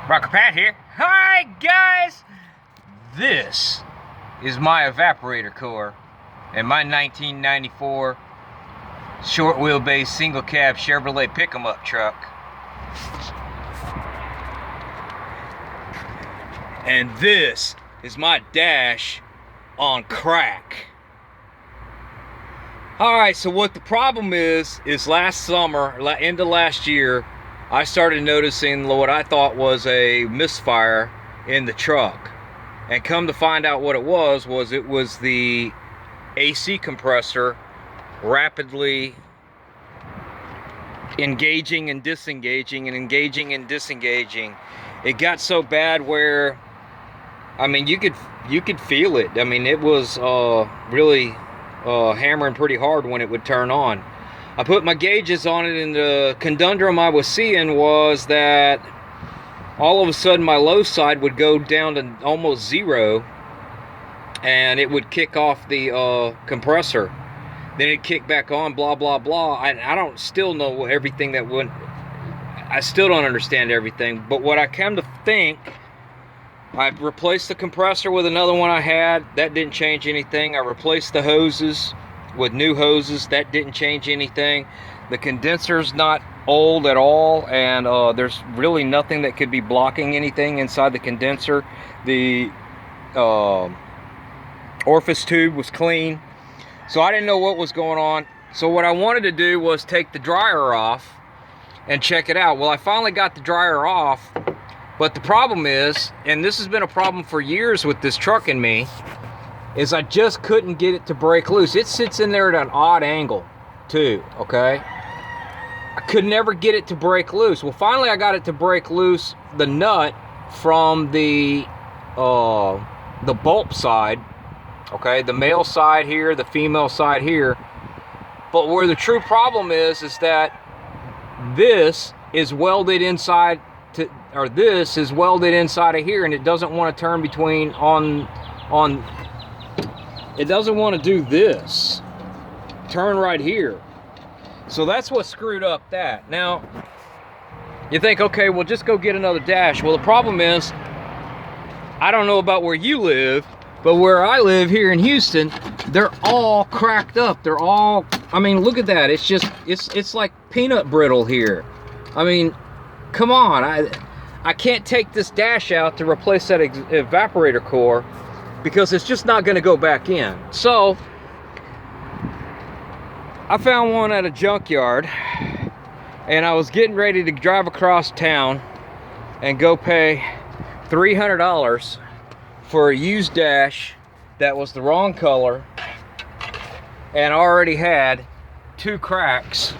Rocker Pat here. Hi guys! This is my evaporator core and my 1994 short wheelbase single cab Chevrolet pick-em-up truck. And this is my dash on crack. Alright, so what the problem is last summer, end of last year, I started noticing what I thought was a misfire in the truck. And come to find out what it was the AC compressor rapidly engaging and disengaging and engaging and disengaging. It got so bad where, I mean, you could feel it. I mean, it was really hammering pretty hard when it would turn on. I put my gauges on it, and the conundrum I was seeing was that all of a sudden my low side would go down to almost zero, and it would kick off the compressor. Then it'd kick back on, blah, blah, blah. I don't still know everything that went. I still don't understand everything, but what I come to think, I replaced the compressor with another one I had. That didn't change anything. I replaced the hoses with new hoses. That didn't change anything. The condenser's not old at all, and there's really nothing that could be blocking anything inside the condenser. The orifice tube was clean, so I didn't know what was going on. So what I wanted to do was take the dryer off and check it out. Well, I finally got the dryer off, but the problem is, and this has been a problem for years with this truck and me, is I just couldn't get it to break loose. It sits in there at an odd angle too, okay? I could never get it to break loose. Well, finally I got it to break loose the nut from the bolt side, okay? The male side here, the female side here. But where the true problem is that this is welded inside to, or this is welded inside of here, and it doesn't want to turn between it doesn't want to do this turn right here. So that's what screwed up that. Now you think, okay, well, just go get another dash. Well, the problem is, I don't know about where you live, but where I live here in Houston, they're all cracked up. They're all, I mean, look at that. It's just, it's like peanut brittle here. I mean, come on. I can't take this dash out to replace that evaporator core because it's just not going to go back in. So I found one at a junkyard, and I was getting ready to drive across town and go pay $300 for a used dash that was the wrong color and already had two cracks,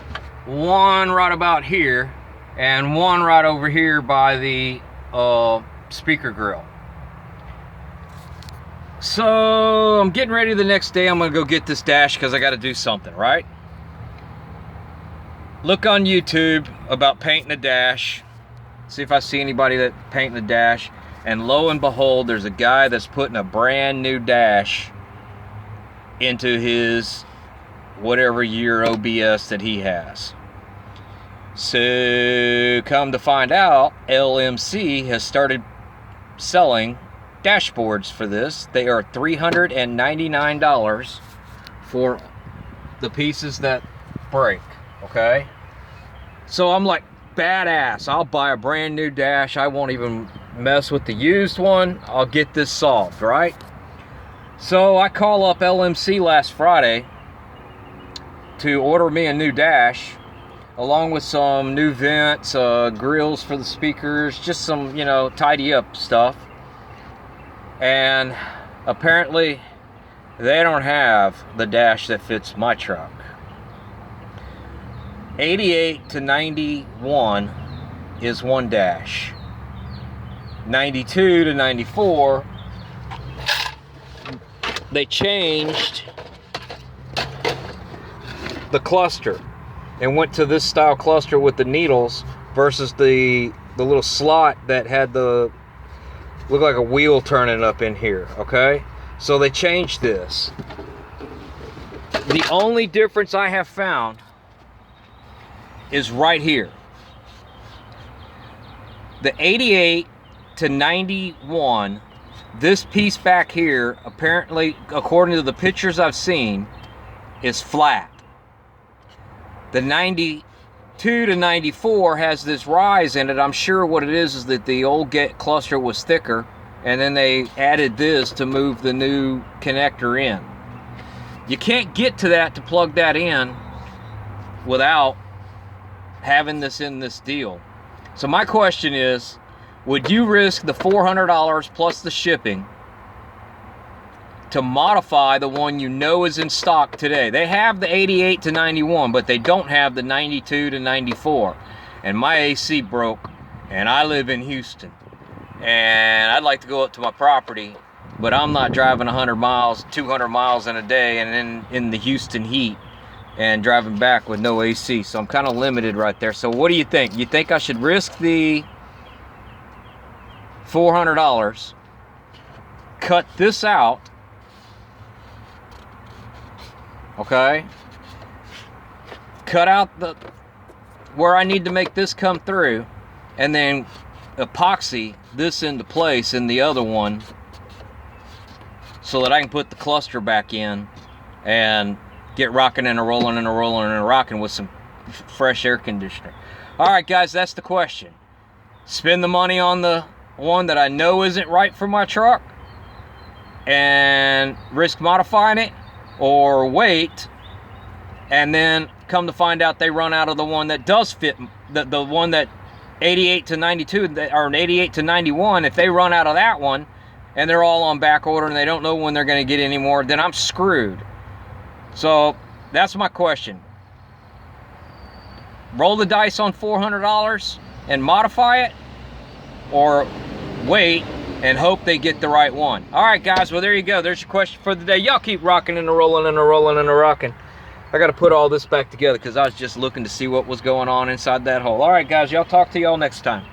one right about here and one right over here by the speaker grill. So I'm getting ready the next day. I'm gonna go get this dash because I got to do something, right? Look on YouTube about painting a dash, see if I see anybody that painting a dash, and lo and behold, there's a guy that's putting a brand new dash into his whatever year OBS that he has. So come to find out, LMC has started selling dashboards for this. They are $399 for the pieces that break, okay? So I'm like, badass, I'll buy a brand new dash. I won't even mess with the used one. I'll get this solved, right? So I call up LMC last Friday to order me a new dash, along with some new vents, grills for the speakers, just some, you know, tidy up stuff. And apparently they don't have the dash that fits my truck. 88 to 91 is one dash. 92 to 94, they changed the cluster and went to this style cluster with the needles versus the little slot that had the, look like a wheel turning up in here, okay? So they changed this. The only difference I have found is right here. The 88 to 91, this piece back here, apparently, according to the pictures I've seen, is flat. The 92 to 94 has this rise in it. I'm sure what it is that the old cluster was thicker, and then they added this to move the new connector in. You can't get to that to plug that in without having this in this deal. So my question is, would you risk the $400 plus the shipping to modify the one you know is in stock today? They have the 88 to 91, but they don't have the 92 to 94. And my AC broke, and I live in Houston. And I'd like to go up to my property, but I'm not driving 100 miles, 200 miles in a day, and then in the Houston heat, and driving back with no AC. So I'm kind of limited right there. So what do you think? You think I should risk the $400, cut this out, okay, cut out the where I need to make this come through, and then epoxy this into place in the other one so that I can put the cluster back in and get rocking and a rolling and a rolling and a rocking with some fresh air conditioner? All right, guys, that's the question. Spend the money on the one that I know isn't right for my truck and risk modifying it, or wait and then come to find out they run out of the one that does fit, the one that 88 to 92 or 88 to 91. If they run out of that one and they're all on back order and they don't know when they're going to get any more, then I'm screwed. So that's my question. Roll the dice on $400 and modify it, or wait and hope they get the right one. All right, guys, well, there you go. There's your question for the day. Y'all keep rocking and a rolling and a rolling and a rocking. I got to put all this back together because I was just looking to see what was going on inside that hole. All right, guys, y'all, talk to y'all next time.